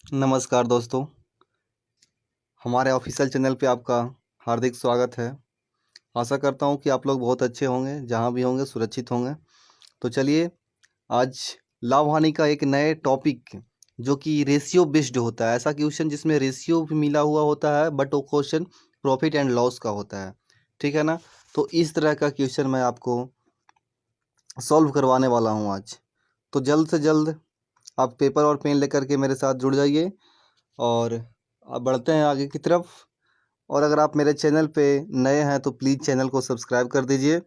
नमस्कार दोस्तों, हमारे ऑफिशियल चैनल पे आपका हार्दिक स्वागत है। आशा करता हूँ कि आप लोग बहुत अच्छे होंगे, जहाँ भी होंगे सुरक्षित होंगे। तो चलिए, आज लाभ हानि का एक नए टॉपिक जो कि रेशियो बेस्ड होता है, ऐसा क्वेश्चन जिसमें रेशियो भी मिला हुआ होता है बट वो क्वेश्चन प्रॉफिट एंड लॉस का होता है, ठीक है ना। तो इस तरह का क्वेश्चन मैं आपको सॉल्व करवाने वाला हूँ आज। तो जल्द से जल्द आप पेपर और पेन लेकर के मेरे साथ जुड़ जाइए और अब बढ़ते हैं आगे की तरफ। और अगर आप मेरे चैनल पे नए हैं तो प्लीज़ चैनल को सब्सक्राइब कर दीजिए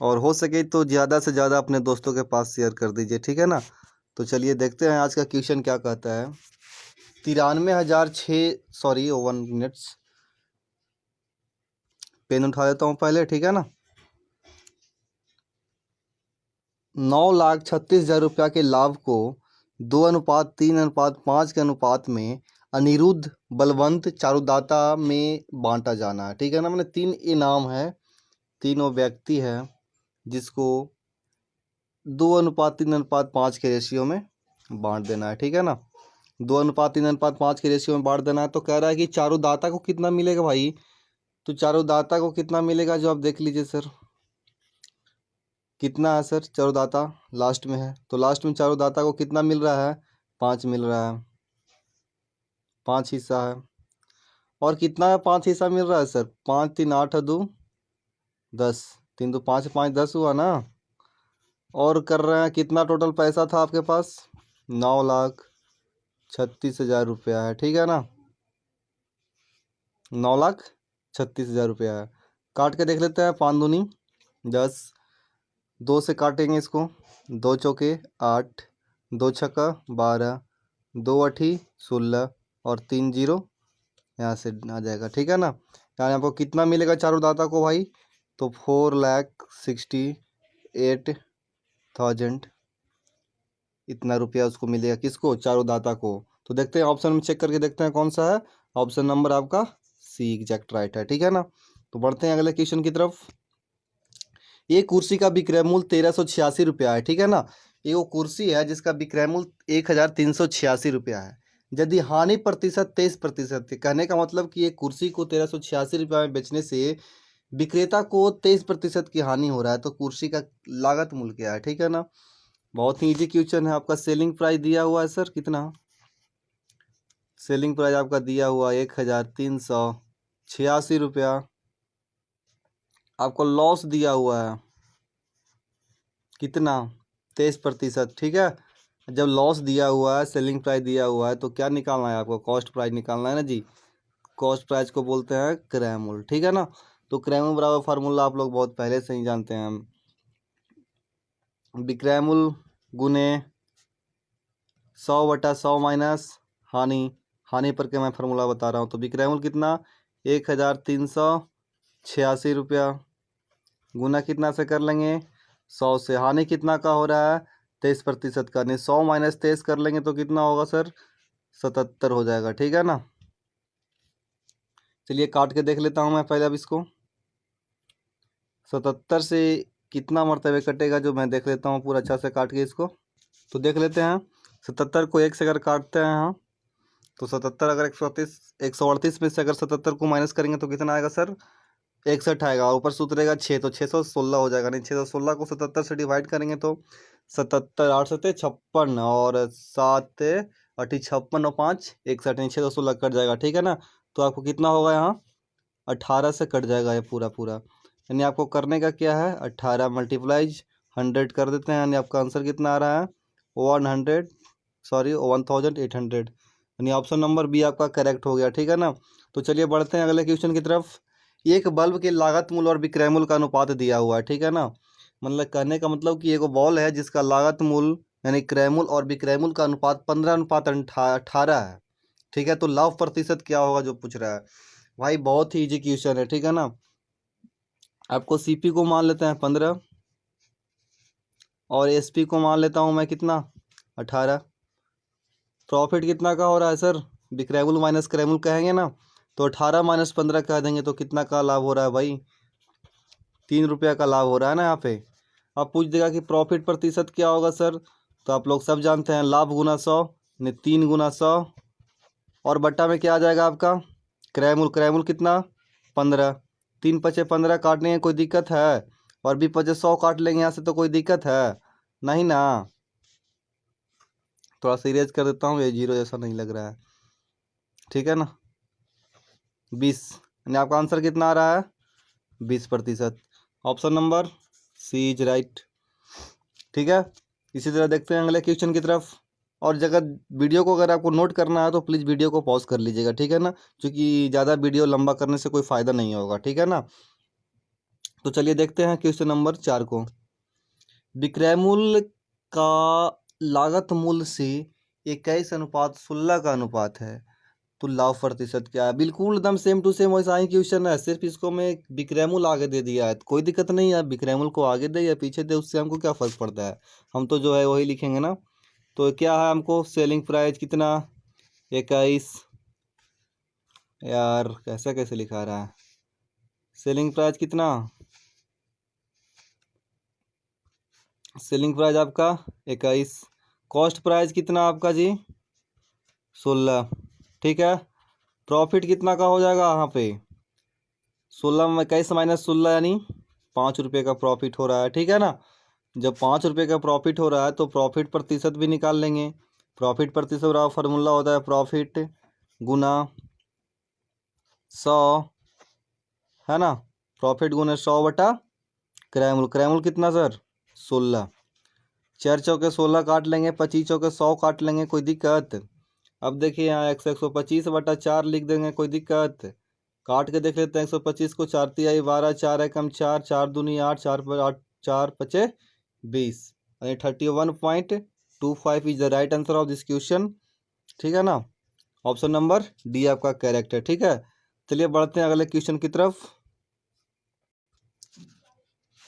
और हो सके तो ज़्यादा से ज़्यादा अपने दोस्तों के पास शेयर कर दीजिए, ठीक है ना। तो चलिए देखते हैं आज का क्वेश्चन क्या कहता है। 1 मिनट्स पेन उठा लेता हूँ पहले, ठीक है ना। 9,36,000 रुपया के लाभ को 2:3:5 के अनुपात में अनिरुद्ध बलवंत चारुदाता में बांटा जाना है, ठीक है ना। मैंने 3 इनाम है, तीनों व्यक्ति है जिसको 2:3:5 के रेशियो में बांट देना है, ठीक है ना। 2:3:5 के रेशियो में बांट देना है। तो कह रहा है कि चारुदाता को कितना मिलेगा भाई। तो चारुदाता को कितना मिलेगा जो आप देख लीजिए सर, कितना है सर। चारुदाता लास्ट में है तो लास्ट में चारुदाता को कितना मिल रहा है, 5 मिल रहा है, 5 हिस्सा है। और कितना है 5 हिस्सा मिल रहा है सर, 5 3 8 2 10, 3 2 5 5 10 हुआ ना। और कर रहे हैं कितना टोटल पैसा था आपके पास, 9,36,000 रुपया है, ठीक है ना। 9,36,000 रुपया है। काट के देख लेते हैं, 5 दूनी 10, 2 से काटेंगे इसको, 2 चौके 8, 2 छक्का 12, 2 अठी 16 और 3 जीरो यहाँ से आ जाएगा, ठीक है ना। यानी आपको कितना मिलेगा चारुदाता को भाई, तो 4,68,000 इतना रुपया उसको मिलेगा, किसको, चारुदाता को। तो देखते हैं ऑप्शन में चेक करके देखते हैं कौन सा है। ऑप्शन नंबर आपका सी एग्जैक्ट राइट है, ठीक है ना। तो बढ़ते हैं अगले क्वेश्चन की तरफ। ये कुर्सी का विक्रय मूल्य 1,386 रुपया है, ठीक है ना। ये वो कुर्सी है जिसका विक्रय मूल्य 1,386 रुपया है। यदि हानि प्रतिशत 23% है, कहने का मतलब कि ये कुर्सी को 1,386 रुपया में बेचने से विक्रेता को 23% की हानि हो रहा है। तो कुर्सी का लागत मूल्य क्या है, ठीक है ना। बहुत ही इजी क्वेश्चन है। आपका सेलिंग प्राइस दिया हुआ है सर, कितना सेलिंग प्राइस आपका दिया हुआ 1,386 रुपया। आपको लॉस दिया हुआ है कितना, 23%, ठीक है। जब लॉस दिया हुआ है, सेलिंग प्राइस दिया हुआ है, तो क्या निकालना है आपको, कॉस्ट प्राइस निकालना है ना जी। कॉस्ट प्राइस को बोलते हैं क्रय मूल्य, ठीक है ना। तो क्रय मूल्य बराबर फार्मूला आप लोग बहुत पहले से ही जानते हैं। विक्रय मूल्य गुने 100/100 माइनस हानि, हानि पर के मैं फार्मूला बता रहा हूँ। तो विक्रय मूल्य कितना, 1,386 रुपया, गुना कितना से कर लेंगे, 100 से। हानि कितना का हो रहा है, 23% का, नहीं 100 माइनस 23 कर लेंगे तो कितना होगा सर, 77 हो जाएगा, ठीक है ना। चलिए काट के देख लेता हूँ मैं पहले अब इसको, 77 से कितना मरतबे कटेगा जो मैं देख लेता हूँ पूरा अच्छा से काट के इसको। तो देख लेते हैं, 77 को 1 से अगर काटते हैं हम तो 77, अगर 138 में से अगर 77 को माइनस करेंगे तो कितना आएगा सर, 61 आएगा। और ऊपर से उतरेगा 6 तो 616 हो जाएगा। नहीं 616 को 77 से डिवाइड करेंगे तो 77, 8 सत्ते 56 और 7 अठी 56 और 5 61, नहीं 616 कट जाएगा, ठीक है ना। तो आपको कितना होगा यहाँ, 18 से कट जाएगा ये पूरा पूरा। यानी आपको करने का क्या है, 18 मल्टीप्लाइज 100 कर देते हैं, यानी आपका आंसर कितना आ रहा है, 1,800, यानी ऑप्शन नंबर बी आपका करेक्ट हो गया, ठीक है ना। तो चलिए बढ़ते हैं अगले क्वेश्चन की तरफ। एक बल्ब के लागत मूल्य और विक्रय मूल्य का अनुपात दिया हुआ है, ठीक है ना। मतलब कहने का मतलब कि एक बॉल है जिसका लागत मूल्य यानी क्रय मूल्य और विक्रय मूल्य का अनुपात 15:18 है, ठीक है। तो लाभ प्रतिशत क्या होगा जो पूछ रहा है भाई, बहुत ही इजी क्वेश्चन है, ठीक है ना। आपको सीपी को मान लेते हैं 15 और एसपी को मान लेता हूँ मैं कितना, 18। प्रॉफिट कितना का हो रहा है सर, विक्रय मूल्य माइनस क्रय मूल्य कहेंगे ना, तो 18 माइनस 15 कह देंगे तो कितना का लाभ हो रहा है भाई, 3 रुपया का लाभ हो रहा है ना यहाँ पे। अब पूछ देगा कि प्रॉफिट प्रतिशत क्या होगा सर, तो आप लोग सब जानते हैं लाभ गुना 100 ने 3 गुना 100 और बट्टा में क्या आ जाएगा आपका क्रय मूल कितना 15। 3 पचे 15 काटने में कोई दिक्कत है? और भी पचे 100 काट लेंगे यहाँ से तो कोई दिक्कत है नहीं ना? थोड़ा सीरियस कर देता हूँ, ये जीरो जैसा नहीं लग रहा है, ठीक है ना। 20 यानी आपका आंसर कितना आ रहा है 20%। Option number C is right, ठीक है। इसी तरह देखते हैं अगले क्वेश्चन की तरफ। और जगह वीडियो को अगर आपको नोट करना है तो प्लीज़ वीडियो को पॉज कर लीजिएगा, ठीक है ना, क्योंकि ज़्यादा वीडियो लंबा करने से कोई फ़ायदा नहीं होगा, ठीक है ना। तो चलिए देखते हैं क्वेश्चन नंबर 4 को। विक्रय मूल्य का लागत मूल्य से 21:16 का अनुपात है, तो लाभ प्रतिशत क्या है? बिल्कुल एकदम सेम टू सेम वैसा ही क्वेश्चन है, सिर्फ इसको मैं विक्रय मूल्य आगे दे दिया है, तो कोई दिक्कत नहीं है, विक्रय मूल्य को आगे दे या पीछे दे उससे हमको क्या फ़र्क पड़ता है, हम तो जो है वही लिखेंगे ना। तो क्या है हमको सेलिंग प्राइस कितना 21, यार कैसा कैसे लिखा रहा है, सेलिंग प्राइस कितना, सेलिंग प्राइस आपका 21, कॉस्ट प्राइस कितना आपका जी 16, ठीक है। प्रॉफिट कितना का हो जाएगा यहाँ पे 16 में 21 माइनस 16 यानी 5 रुपये का प्रॉफिट हो रहा है, ठीक है ना। जब 5 रुपये का प्रॉफिट हो रहा है तो प्रॉफिट प्रतिशत भी निकाल लेंगे। प्रॉफिट प्रतिशत का फार्मूला होता है प्रॉफिट गुना 100, है ना। प्रॉफिट गुना 100 बटा क्रय मूल्य कितना सर 16। 4 चौके 16 काट लेंगे, 25 चौके 100 काट लेंगे, कोई दिक्कत? अब देखिए यहाँ 125 बटा 4 लिख देंगे, कोई दिक्कत? काट के देख लेते हैं 125 को, 4 तिहाई 12, 4 एकम 4, 4 दूनी 8, 4 पर 8, 4 पचे 20, यानी 31.25 is the right answer of this question, ठीक है ना। ऑप्शन नंबर डी आपका करेक्ट है, ठीक है। चलिए बढ़ते हैं अगले क्वेश्चन की तरफ।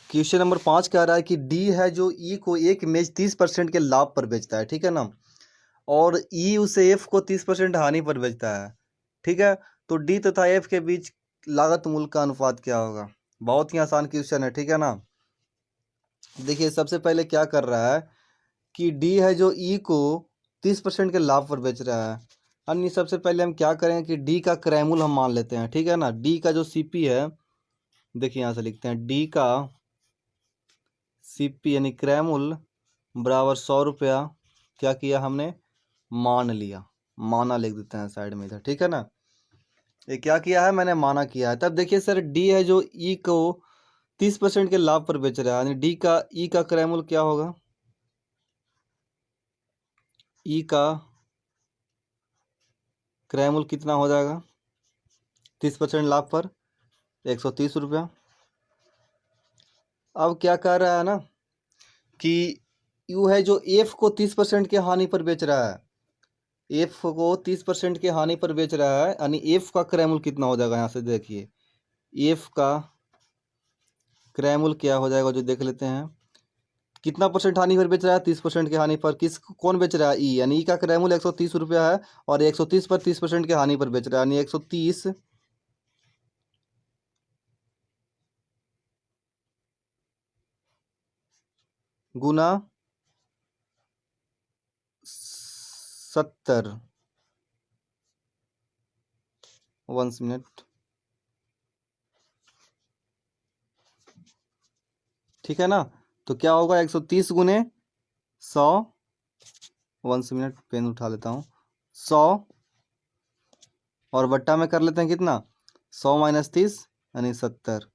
क्वेश्चन नंबर 5 कह रहा है कि डी है जो ई को एक इमेज 30% के लाभ पर बेचता है, ठीक है ना, और ई उसे एफ को 30% हानि पर बेचता है, ठीक है। तो डी तथा एफ के बीच लागत मूल्य का अनुपात क्या होगा? बहुत ही आसान क्वेश्चन है, ठीक है ना। देखिए सबसे पहले क्या कर रहा है कि डी है जो ई को 30% के लाभ पर बेच रहा है, अन्य सबसे पहले हम क्या करें कि डी का क्रय मूल्य हम मान लेते हैं, ठीक है ना। डी का जो सीपी है, देखिए यहाँ से लिखते हैं डी का सीपी यानी क्रय मूल्य बराबर 100 रुपया, क्या किया हमने मान लिया, माना लिख देते हैं साइड में इधर, ठीक है ना। ये क्या किया है मैंने माना किया है। तब देखिए सर डी है जो ई को 30% के लाभ पर बेच रहा है, यानी डी का ई का क्रय मूल्य क्या होगा, ई का क्रय मूल्य कितना हो जाएगा 30% लाभ पर 130 रुपया। अब क्या कह रहा है ना कि यू है जो एफ को 30% के हानि पर बेच रहा है, एफ को 30% के हानि पर बेच रहा है, यानी एफ का क्रय मूल्य कितना हो जाएगा, यहाँ से देखिए एफ का क्रय मूल्य क्या हो जाएगा जो देख लेते हैं। कितना परसेंट हानि पर बेच रहा है 30% के हानि पर, किस कौन बेच रहा है ई, यानी ई का क्रय मूल्य 130 रुपया है और 130 पर 30% के हानि पर बेच रहा है, यानी 130 गुना 70, 1 मिनट, ठीक है ना। तो क्या होगा 130 गुने 100, 1 मिनट पेन उठा लेता हूँ, 100 और बट्टा में कर लेते हैं कितना 100 माइनस 30 यानी 70।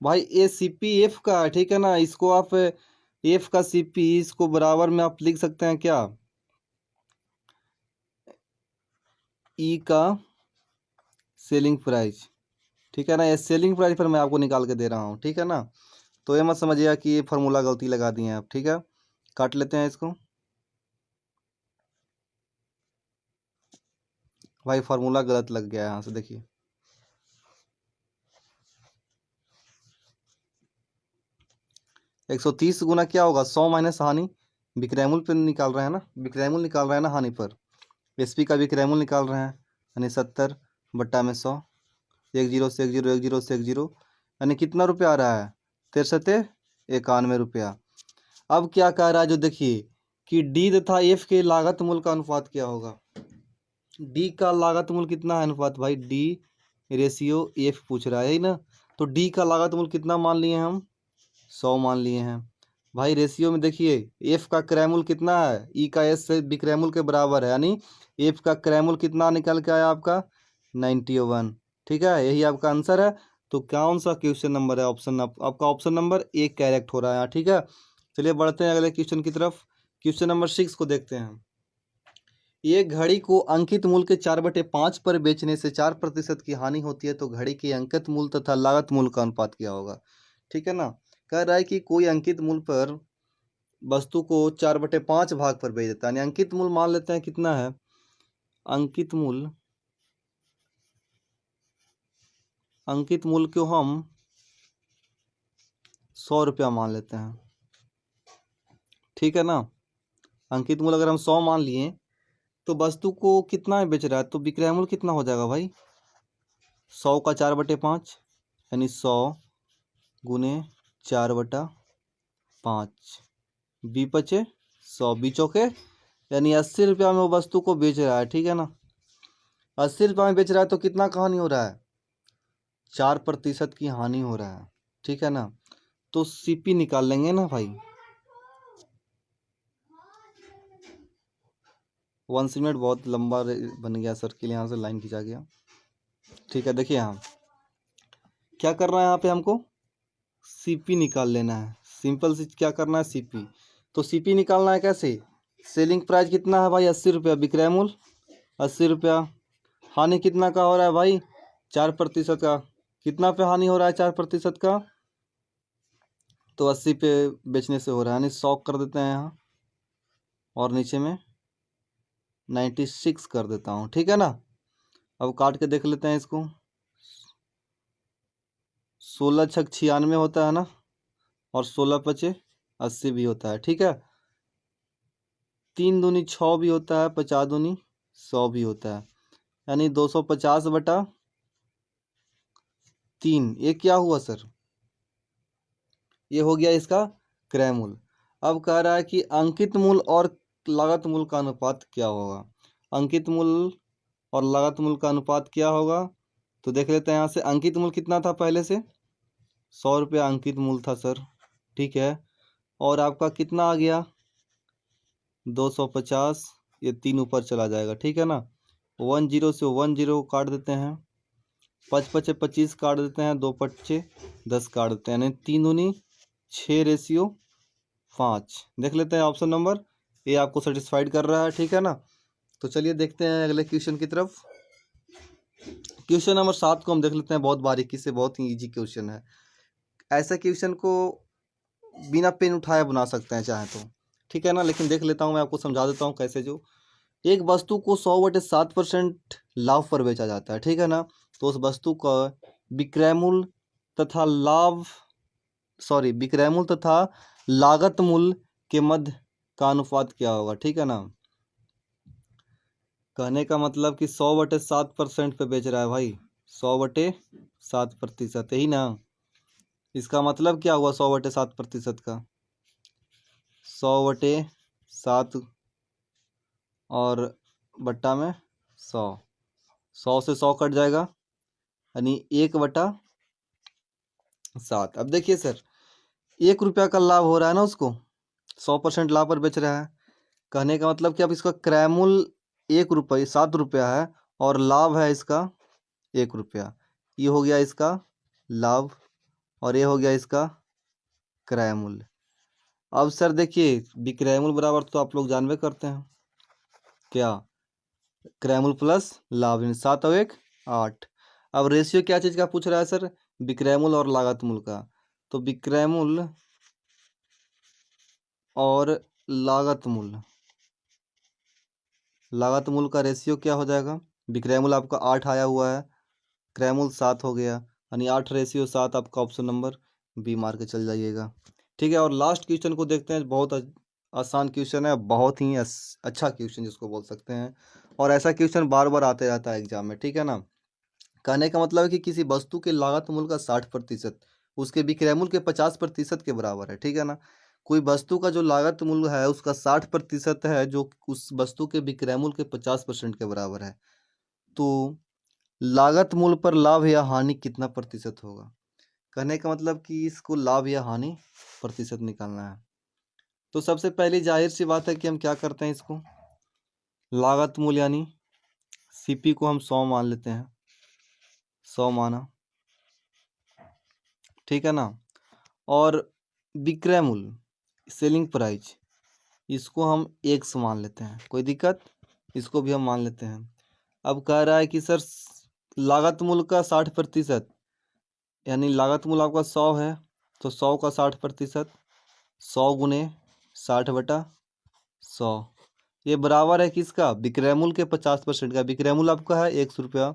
भाई ये सी पी एफ का है, ठीक है ना, इसको आप एफ का सी पी इसको बराबर में आप लिख सकते हैं क्या ई का सेलिंग प्राइस, ठीक है ना। ये सेलिंग प्राइस पर मैं आपको निकाल के दे रहा हूँ, ठीक है ना। तो ये मत समझिएगा कि ये फार्मूला गलती लगा दिए हैं आप, ठीक है। काट लेते हैं इसको, भाई फार्मूला गलत लग गया है यहाँ से देखिए, एक 130 गुना क्या होगा 100 माइनस हानि, विक्रय मूल्य पे निकाल रहे हैं ना, विक्रय मूल्य निकाल रहे हैं ना हानि पर, एसपी का विक्रय मूल्य निकाल रहे हैं, यानी 70 बट्टा में 100, एक जीरो से एक जीरो, एक जीरो से एक जीरो, यानी कितना रुपया आ रहा है 6391 रुपया। अब क्या कह रहा है जो देखिए कि डी तथा एफ के लागत मूल्य का अनुपात क्या होगा, डी का लागत मूल कितना है अनुपात भाई, डी रेशियो एफ पूछ रहा है यही ना। तो डी का लागत मूल कितना मान लिए हम, 100 मान लिए हैं भाई। रेशियो में देखिए एफ का क्रैमूल कितना है, ई का एस से बिक्रैमूल के बराबर है, यानी एफ का क्रैमूल कितना निकल के आया आपका 91। ठीक है, यही आपका आंसर है। तो कौन सा क्वेश्चन नंबर है, ऑप्शन आपका ऑप्शन नंबर एक करेक्ट हो रहा है यहाँ। ठीक है, चलिए बढ़ते हैं अगले क्वेश्चन की तरफ। क्वेश्चन नंबर 6 को देखते हैं। एक घड़ी को अंकित मूल्य के 4/5 पर बेचने से 4% की हानि होती है, तो घड़ी के अंकित मूल्य तथा लागत मूल्य का अनुपात क्या होगा। ठीक है ना, कह रहा है कि कोई अंकित मूल्य पर वस्तु को 4/5 भाग पर बेच देता है, यानी अंकित मूल्य मान लेते हैं कितना है, अंकित मूल्य को हम 100 रुपया मान लेते हैं। ठीक है ना, अंकित मूल्य अगर हम 100 मान लिए तो वस्तु को कितना में बेच रहा है, तो विक्रय मूल्य कितना हो जाएगा भाई, 100 का 4/5 यानी 100 गुने 4/5, बी पचे 100, बी चौके यानी 80 रुपया में वो वस्तु को बेच रहा है। ठीक है ना, 80 रुपया में बेच रहा है तो कितना का हानि हो रहा है, 4% की हानि हो रहा है। ठीक है ना, तो सीपी निकाल लेंगे ना भाई, 1 मिनट बहुत लंबा बन गया सर्किल, यहाँ से लाइन खींचा गया। ठीक है, देखिए यहाँ क्या करना है, यहाँ पे हमको सीपी निकाल लेना है। सिंपल से क्या करना है, सीपी। तो सीपी निकालना है कैसे, सेलिंग प्राइस कितना है भाई 80 रुपया, विक्रय मूल्य 80 रुपया, हानि कितना का हो रहा है भाई 4% का, कितना पे हानि हो रहा है 4% का, तो 80 पे बेचने से हो रहा है, यानी 100 कर देते हैं यहाँ और नीचे में 96 कर देता हूँ। ठीक है ना, अब काट के देख लेते हैं इसको, 16 छक 96 होता है ना, और 16 पचे 80 भी होता है। ठीक है, 3 दूनी 6 भी होता है, 50 दूनी 100 भी होता है, यानी 250/3। ये क्या हुआ सर, ये हो गया इसका क्रय मूल्य। अब कह रहा है कि अंकित मूल्य और लागत मूल्य का अनुपात क्या होगा, अंकित मूल्य और लागत मूल्य का अनुपात क्या होगा। तो देख लेते हैं यहाँ से, अंकित मूल्य कितना था पहले से, 100 रुपया अंकित मूल्य था सर। ठीक है, और आपका कितना आ गया 250, ये 3 ऊपर चला जाएगा। ठीक है ना, 10 से 10 काट देते हैं, 5 पचे 25 काट देते हैं, 2 पच्चे 10 काट देते हैं, यानी 3 दूनी 6 रेशियो 5। देख लेते हैं ऑप्शन नंबर ये आपको सेटिस्फाइड कर रहा है। ठीक है ना, तो चलिए देखते हैं अगले क्वेश्चन की तरफ। क्वेश्चन नंबर 7 को हम देख लेते हैं बहुत बारीकी से, बहुत ही इजी क्वेश्चन है। ऐसा क्वेश्चन को बिना पेन उठाए बना सकते हैं चाहे तो। ठीक है ना, लेकिन देख लेता हूँ, मैं आपको समझा देता हूँ कैसे। जो एक वस्तु को 100/7% लाभ पर बेचा जाता है, ठीक है ना, तो उस वस्तु का विक्रय मूल्य तथा विक्रय मूल्य तथा लागत मूल्य के मध्य का अनुपात क्या होगा। ठीक है ना, कहने का मतलब कि 100/7% पे बेच रहा है भाई, 100/7%, यही ना। इसका मतलब क्या हुआ 100/7% का, 100/7 और बट्टा में 100, 100 से 100 कट जाएगा, यानी 1/7। अब देखिए सर, 1 रुपया का लाभ हो रहा है ना उसको, 100% लाभ पर बेच रहा है। कहने का मतलब कि अब इसका क्रय मूल्य 1 रुपये 7 रुपया है और लाभ है इसका 1 रुपया। ये हो गया इसका लाभ और ये हो गया इसका क्रय मूल्य। अब सर देखिए, विक्रय मूल्य बराबर तो आप लोग जानबे करते हैं क्या, क्रय मूल्य प्लस लाभ, यानी 7 और 1 8। अब रेशियो क्या चीज़ का पूछ रहा है सर, विक्रय मूल्य और लागत मूल्य का। तो विक्रय मूल्य और लागत मूल्य का रेशियो क्या हो जाएगा, विक्रय मूल्य आपका 8 आया हुआ है, क्रय मूल्य 7 हो गया, यानी 8/7 आपका ऑप्शन नंबर बी मार के चल जाइएगा। ठीक है, और लास्ट क्वेश्चन को देखते हैं। बहुत आसान क्वेश्चन है, बहुत ही अच्छा क्वेश्चन जिसको बोल सकते हैं, और ऐसा क्वेश्चन बार बार आते रहता है एग्जाम में। ठीक है ना, कहने का मतलब है कि किसी वस्तु के लागत मूल्य का 60% उसके विक्रय मूल्य के 50% के बराबर है। ठीक है ना, कोई वस्तु का जो लागत मूल्य है उसका 60% है, जो उस वस्तु के विक्रय मूल्य के 50% के बराबर है, तो लागत मूल्य पर लाभ या हानि कितना प्रतिशत होगा। कहने का मतलब कि इसको लाभ या हानि प्रतिशत निकालना है। तो सबसे पहली जाहिर सी बात है कि हम क्या करते हैं, इसको लागत मूल्य यानी सीपी को हम 100 मान लेते हैं, 100 माना, ठीक है ना। और विक्रय मूल्य सेलिंग प्राइस इसको हम 100 मान लेते हैं, कोई दिक्कत, इसको भी हम मान लेते हैं। अब कह रहा है कि सर लागत मूल्य का 60%, यानी लागत मूल्य आपका 100 है, तो 100 का 60%, 100 गुने 60/100, ये बराबर है किसका, विक्रय मूल्य के 50% का। विक्रय मूल्य आपका है 100 रुपया,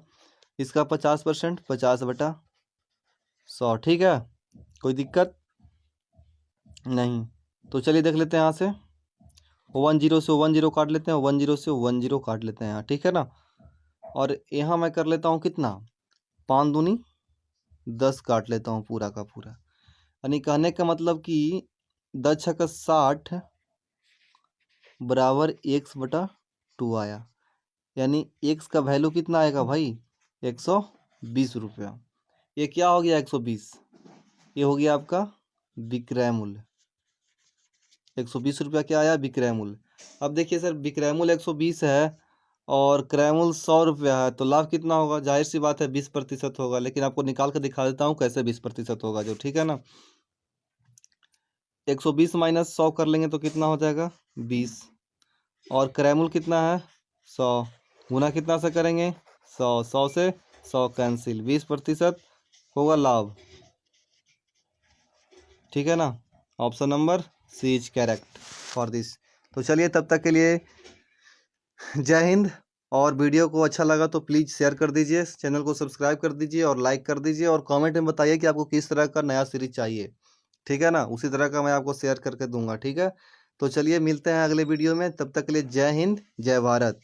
इसका 50%, 50/100, ठीक है, कोई दिक्कत नहीं। तो चलिए देख लेते हैं यहाँ से, 10 से 10 काट लेते हैं, 10 से 10 काट लेते हैं यहाँ, ठीक है ना। और यहाँ मैं कर लेता हूँ कितना, 5 दूनी 10 काट लेता हूँ पूरा का पूरा, यानी कहने का मतलब कि 10 छक्का 60 बराबर 1/2 आया, यानी x का वैल्यू कितना आएगा भाई, 120 रुपया। ये क्या हो गया 120, ये हो गया आपका विक्रय मूल्य, 120 रुपया क्या आया, विक्रय मूल्य। अब देखिए सर, विक्रय मूल्य 120 है और क्रय मूल्य 100 रुपया है, तो लाभ कितना होगा, जाहिर सी बात है 20% होगा, लेकिन आपको निकाल कर दिखा देता हूँ कैसे 20% होगा जो, ठीक है ना। 120 माइनस 100 कर लेंगे तो कितना हो जाएगा 20, और क्रय मूल्य कितना है 100, गुना कितना से करेंगे 100, 100 से 100 कैंसिल, 20% होगा लाभ, ठीक है ना। Option number C is correct for this. तो चलिए तब तक के लिए जय हिंद, और वीडियो को अच्छा लगा तो प्लीज़ शेयर कर दीजिए, चैनल को सब्सक्राइब कर दीजिए और लाइक कर दीजिए, और कमेंट में बताइए कि आपको किस तरह का नया सीरीज चाहिए, ठीक है ना, उसी तरह का मैं आपको शेयर करके दूंगा, ठीक है। तो चलिए मिलते हैं अगले वीडियो में, तब तक के लिए जय हिंद, जय भारत।